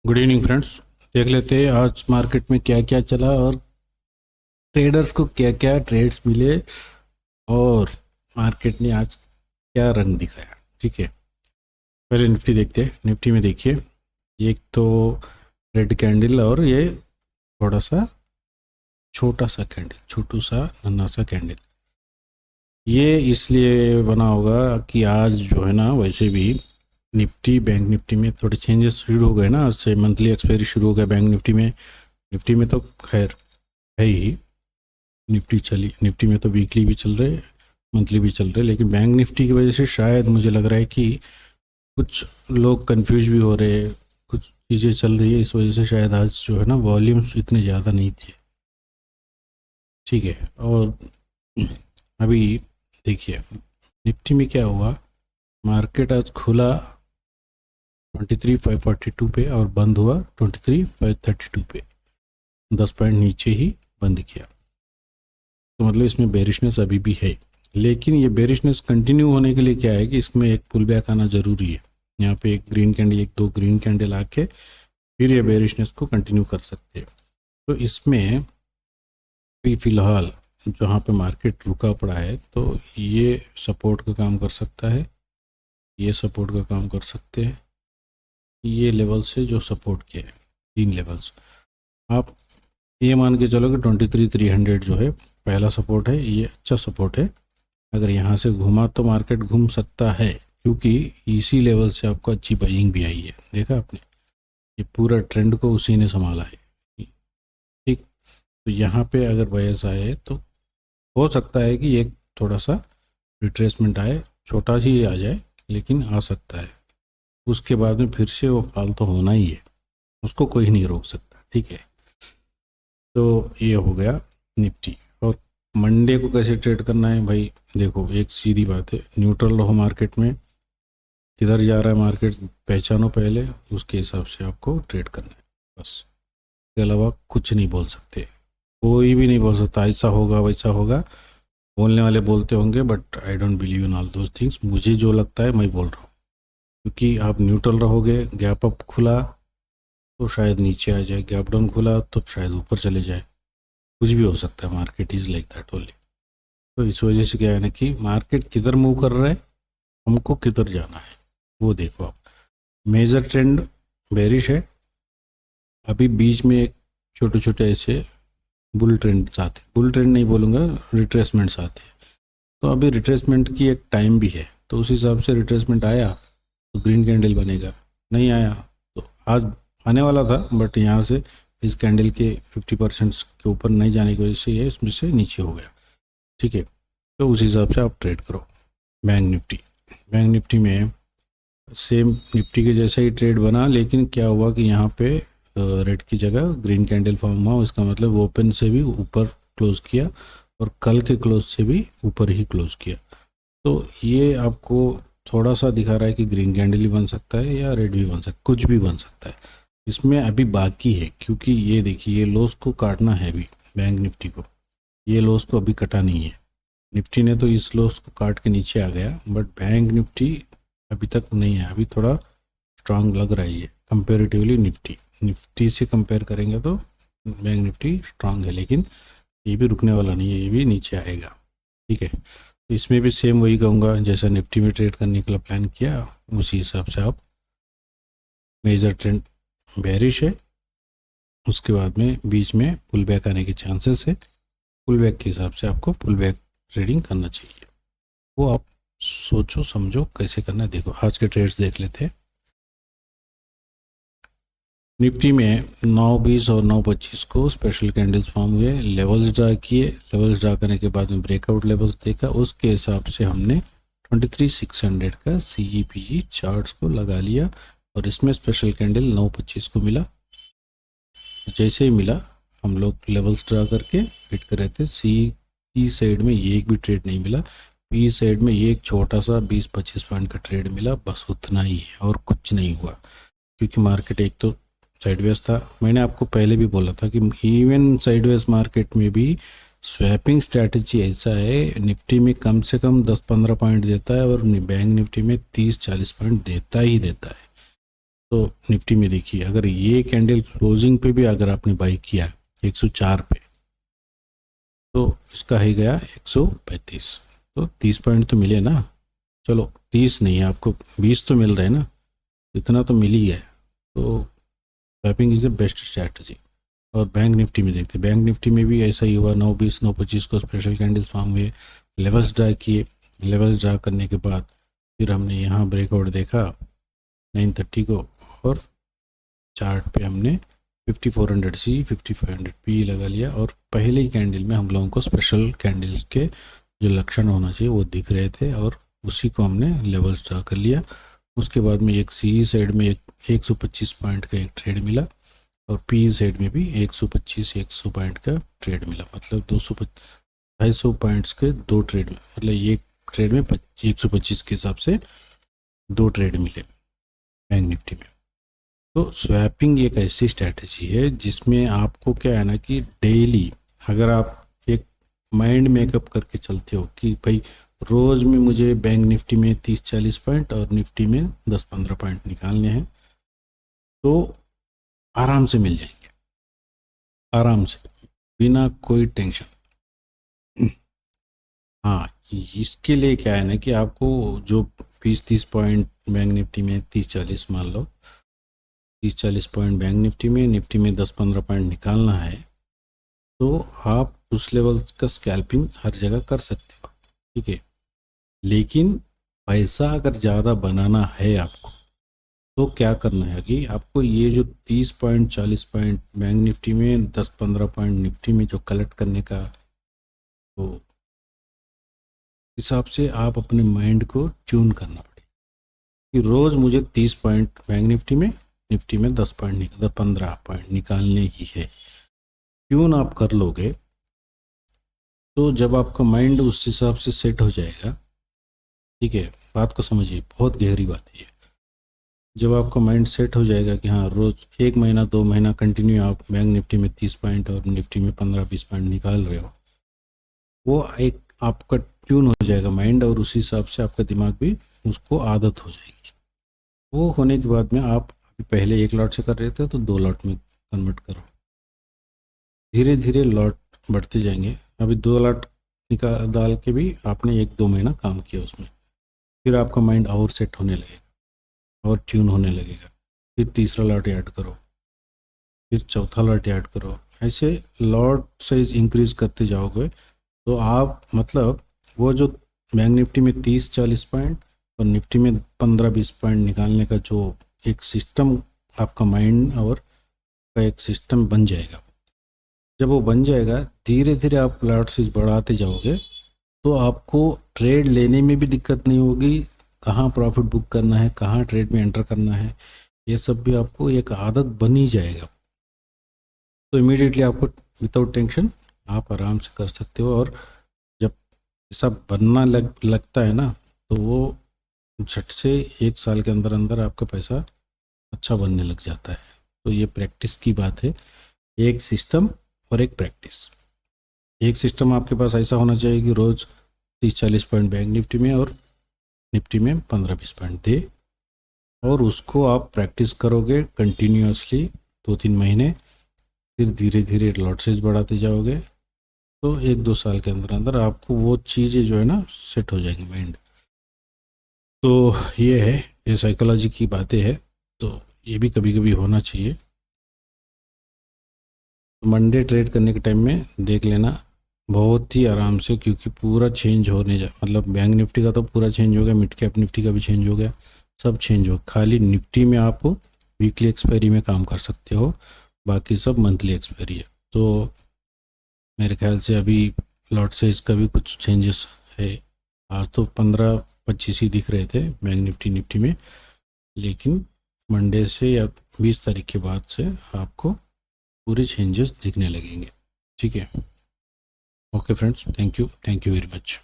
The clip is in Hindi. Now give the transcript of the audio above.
Good evening friends. देख लेते हैं आज मार्केट में क्या क्या चला और ट्रेडर्स को क्या क्या ट्रेड्स मिले और मार्केट ने आज क्या रंग दिखाया। ठीक है, पहले निफ्टी देखते हैं। निफ्टी में देखिए, एक तो रेड कैंडल और ये थोड़ा सा छोटा सा कैंडल, छोटू सा नन्हा सा कैंडल। ये इसलिए बना होगा कि आज जो है ना, वैसे भी निफ्टी बैंक निफ्टी में थोड़े चेंजेस शुरू हो गए ना। आज से मंथली एक्सपायरी शुरू हो गया बैंक निफ्टी में तो खैर है ही। निफ्टी में तो वीकली भी चल रहे, मंथली भी चल रहे, लेकिन बैंक निफ्टी की वजह से शायद मुझे लग रहा है कि कुछ लोग कंफ्यूज भी हो रहे, कुछ चीज़ें चल रही है, इस वजह से शायद आज जो है ना वॉल्यूम्स इतने ज़्यादा नहीं थे। ठीक है, और अभी देखिए निफ्टी में क्या हुआ। मार्केट आज खुला 23,542 पे और बंद हुआ 23,532 पे, 10 पॉइंट नीचे ही बंद किया। तो मतलब इसमें बेरिशनेस अभी भी है, लेकिन ये बेरिशनेस कंटिन्यू होने के लिए क्या है कि इसमें एक पुल बैक आना ज़रूरी है। यहाँ पे एक ग्रीन कैंडल, एक दो ग्रीन कैंडल आके फिर ये बेरिशनेस को कंटिन्यू कर सकते हैं। तो इसमें भी फ़िलहाल जहाँ पे मार्केट रुका पड़ा है, तो ये सपोर्ट का काम कर सकता है, ये सपोर्ट का काम कर सकते हैं। ये लेवल से जो सपोर्ट किया है, 3 लेवल्स, आप ये मान के चलो कि 23,300 जो है पहला सपोर्ट है, ये अच्छा सपोर्ट है। अगर यहाँ से घूमा तो मार्केट घूम सकता है, क्योंकि इसी लेवल से आपको अच्छी बाइंग भी आई है। देखा आपने, ये पूरा ट्रेंड को उसी ने संभाला है। ठीक, तो यहाँ पे अगर बायर्स आए तो हो सकता है कि एक थोड़ा सा रिट्रेसमेंट आए, छोटा ही आ जाए, लेकिन आ सकता है। उसके बाद में फिर से वो फॉल तो होना ही है, उसको कोई नहीं रोक सकता। ठीक है, तो ये हो गया निफ्टी। और मंडे को कैसे ट्रेड करना है भाई, देखो एक सीधी बात है, न्यूट्रल रहो मार्केट में। किधर जा रहा है मार्केट पहचानो पहले, उसके हिसाब से आपको ट्रेड करना है, बस। इसके अलावा कुछ नहीं बोल सकते, कोई भी नहीं बोल सकता ऐसा होगा वैसा होगा। बोलने वाले बोलते होंगे, but I don't believe in all those things. मुझे जो लगता है मैं बोल रहा हूँ, क्योंकि आप न्यूट्रल रहोगे। गैप अप खुला तो शायद नीचे आ जाए, गैप डाउन खुला तो शायद ऊपर चले जाए, कुछ भी हो सकता है। Market is like that only. तो इस वजह से क्या है ना कि मार्केट किधर मूव कर रहा है, हमको किधर जाना है वो देखो आप। मेजर ट्रेंड बेरिश है, अभी बीच में एक छोटे छोटे ऐसे बुल ट्रेंड्स आते, बुल ट्रेंड नहीं बोलूँगा, रिट्रेसमेंट्स आते हैं। तो अभी रिट्रेसमेंट की एक टाइम भी है, तो उस हिसाब से रिट्रेसमेंट आया तो ग्रीन कैंडल बनेगा, नहीं आया तो आज आने वाला था, बट यहाँ से इस कैंडल के 50% के ऊपर नहीं जाने की वजह से ये इसमें से नीचे हो गया। ठीक है, तो उस हिसाब से आप ट्रेड करो। बैंक निफ्टी में सेम निफ्टी के जैसा ही ट्रेड बना, लेकिन क्या हुआ कि यहाँ पे रेड की जगह ग्रीन कैंडल फॉर्म हुआ। इसका मतलब ओपन से भी ऊपर क्लोज किया और कल के क्लोज से भी ऊपर ही क्लोज किया। तो ये आपको थोड़ा सा दिखा रहा है कि ग्रीन कैंडल ही बन सकता है या रेड भी बन सकता है, कुछ भी बन सकता है। इसमें अभी बाकी है, क्योंकि ये देखिए ये लॉस को काटना है अभी बैंक निफ्टी को। ये लॉस को अभी कटा नहीं है, निफ्टी ने तो इस लॉस को काट के नीचे आ गया, बट बैंक निफ्टी अभी तक नहीं है। अभी थोड़ा स्ट्रांग लग रहा है ये कंपेरेटिवली। निफ्टी से कंपेयर करेंगे तो बैंक निफ्टी स्ट्रांग है, लेकिन ये भी रुकने वाला नहीं है, ये भी नीचे आएगा। ठीक है, तो इसमें भी सेम वही कहूँगा, जैसा निफ्टी में ट्रेड करने के लिए प्लान किया उसी हिसाब से आप। मेजर ट्रेंड बेरिश है, उसके बाद में बीच में पुल बैक आने के चांसेस है। पुल बैक के हिसाब से आपको पुल बैक ट्रेडिंग करना चाहिए, वो आप सोचो समझो कैसे करना है। देखो आज के ट्रेड्स देख लेते हैं। निफ्टी में 9.20 और 9.25 को स्पेशल कैंडल्स फॉर्म हुए, लेवल्स ड्रा किए। लेवल्स ड्रा करने के बाद में ब्रेकआउट लेवल्स देखा, उसके हिसाब से हमने 23,600 का CEPE चार्ट्स को लगा लिया और इसमें स्पेशल कैंडल 9.25 को मिला। जैसे ही मिला हम लोग लेवल्स ड्रा करके वेट कर रहे थे। सी साइड में ये एक भी ट्रेड नहीं मिला, पी साइड में ये एक छोटा सा 20-25 पॉइंट का ट्रेड मिला, बस उतना ही है और कुछ नहीं हुआ। क्योंकि मार्केट एक तो साइडवेज था, मैंने आपको पहले भी बोला था कि इवन साइडवेज मार्केट में भी स्वैपिंग स्ट्रैटेजी ऐसा है, निफ्टी में कम से कम 10-15 पॉइंट देता है और बैंक निफ्टी में 30-40 पॉइंट देता ही देता है। तो निफ्टी में देखिए, अगर ये कैंडल क्लोजिंग पे भी अगर आपने बाई किया 104 पे, तो इसका ही गया 135, तो 30 पॉइंट तो मिले ना। चलो 30 नहीं है, आपको 20 तो मिल रहे हैं ना, इतना तो मिल ही गया। तो swapping is the best strategy. और बैंक निफ्टी में देखते हैं, बैंक निफ्टी में भी ऐसा ही हुआ। 9:20 9:25 को स्पेशल कैंडल्स फॉर्म हुए, लेवल्स ड्रा किए। लेवल्स ड्रा करने के बाद फिर हमने यहाँ ब्रेकआउट देखा 9:30 को, और चार्ट पे हमने 5400 सी 5500 पी लगा लिया। और पहले ही कैंडल में हम लोगों को स्पेशल कैंडल्स के जो लक्षण होना चाहिए वो दिख रहे थे, और उसी को हमने लेवल्स ड्रा कर लिया। उसके बाद में एक सी साइड में 125 पॉइंट का एक ट्रेड मिला, और पी साइड में भी 125 पॉइंट का ट्रेड मिला। मतलब 250 पॉइंट्स के दो ट्रेड में, मतलब एक ट्रेड में 125 के हिसाब से दो ट्रेड मिले बैंक निफ्टी में। तो स्वैपिंग एक ऐसी स्ट्रैटेजी है जिसमें आपको क्या है ना कि डेली अगर आप एक माइंड मेकअप करके चलते हो कि भाई रोज़ में मुझे बैंक निफ्टी में 30-40 पॉइंट और निफ्टी में 10-15 पॉइंट निकालने हैं, तो आराम से मिल जाएंगे, आराम से, बिना कोई टेंशन। हाँ, इसके लिए क्या है ना कि आपको जो 20-30 पॉइंट बैंक निफ्टी में 30-40 मान लो 30-40 पॉइंट बैंक निफ्टी में 10-15 पॉइंट निकालना है, तो आप उस लेवल का स्कैल्पिंग हर जगह कर सकते हो, ठीक है। लेकिन पैसा अगर ज़्यादा बनाना है आपको, तो क्या करना है कि आपको ये जो 30 पॉइंट 40 पॉइंट बैंक निफ्टी में 10-15 पॉइंट निफ्टी में जो कलेक्ट करने का, तो हिसाब से आप अपने माइंड को ट्यून करना पड़ेगा कि रोज़ मुझे 30 पॉइंट बैंक निफ्टी में 10 पॉइंट 15 पॉइंट निकालने ही है। ट्यून आप कर लोगे तो जब आपका माइंड उस हिसाब से सेट हो जाएगा, ठीक है, बात को समझिए, बहुत गहरी बात है ये। जब आपका माइंड सेट हो जाएगा कि हाँ रोज़ 1 महीना 2 महीना कंटिन्यू आप बैंक निफ्टी में 30 पॉइंट और निफ्टी में 15-20 पॉइंट निकाल रहे हो, वो एक आपका ट्यून हो जाएगा माइंड, और उसी हिसाब से आपका दिमाग भी उसको आदत हो जाएगी। वो होने के बाद में आप अभी पहले 1 लॉट से कर रहे थे तो 2 लॉट में कन्वर्ट करो, धीरे धीरे लॉट बढ़ते जाएंगे। अभी 2 लॉट निकाल डाल के भी आपने 1-2 महीना काम किया उसमें, फिर आपका माइंड और सेट होने लगेगा और ट्यून होने लगेगा। फिर तीसरा लॉट ऐड करो, फिर चौथा लॉट ऐड करो, ऐसे लॉट साइज इंक्रीज करते जाओगे तो आप मतलब वो जो बैंक निफ्टी में 30-40 पॉइंट और निफ्टी में 15-20 पॉइंट निकालने का जो एक सिस्टम आपका माइंड और का एक सिस्टम बन जाएगा। जब वो बन जाएगा धीरे धीरे आप लॉट साइज बढ़ाते जाओगे, तो आपको ट्रेड लेने में भी दिक्कत नहीं होगी, कहाँ प्रॉफिट बुक करना है, कहाँ ट्रेड में एंटर करना है, ये सब भी आपको एक आदत बन ही जाएगा। तो इमीडिएटली आपको विदाउट टेंशन आप आराम से कर सकते हो। और जब ऐसा बनना लगता है ना, तो वो झट से 1 साल के अंदर अंदर आपका पैसा अच्छा बनने लग जाता है। तो ये प्रैक्टिस की बात है, एक सिस्टम और एक प्रैक्टिस। एक सिस्टम आपके पास ऐसा होना चाहिए कि रोज़ 30-40 पॉइंट बैंक निफ्टी में और निफ्टी में 15-20 पॉइंट दे, और उसको आप प्रैक्टिस करोगे कंटिन्यूसली 2-3 महीने, फिर धीरे धीरे लॉट साइज बढ़ाते जाओगे, तो 1-2 साल के अंदर अंदर आपको वो चीज़ें जो है ना सेट हो जाएंगी माइंड। तो ये है, ये साइकोलॉजी की बातें हैं, तो ये भी कभी कभी होना चाहिए। तो मंडे ट्रेड करने के टाइम में देख लेना बहुत ही आराम से, क्योंकि पूरा चेंज होने मतलब बैंक निफ्टी का तो पूरा चेंज हो गया, मिड कैप निफ्टी का भी चेंज हो गया, सब चेंज हो। खाली निफ्टी में आप वीकली एक्सपायरी में काम कर सकते हो, बाकी सब मंथली एक्सपायरी है। तो मेरे ख्याल से अभी लॉट साइज का भी कुछ चेंजेस है। आज तो 15-25 ही दिख रहे थे बैंक निफ्टी में, लेकिन मंडे से या 20 तारीख के बाद से आपको पूरे चेंजेस दिखने लगेंगे, ठीक है। Okay friends, thank you very much.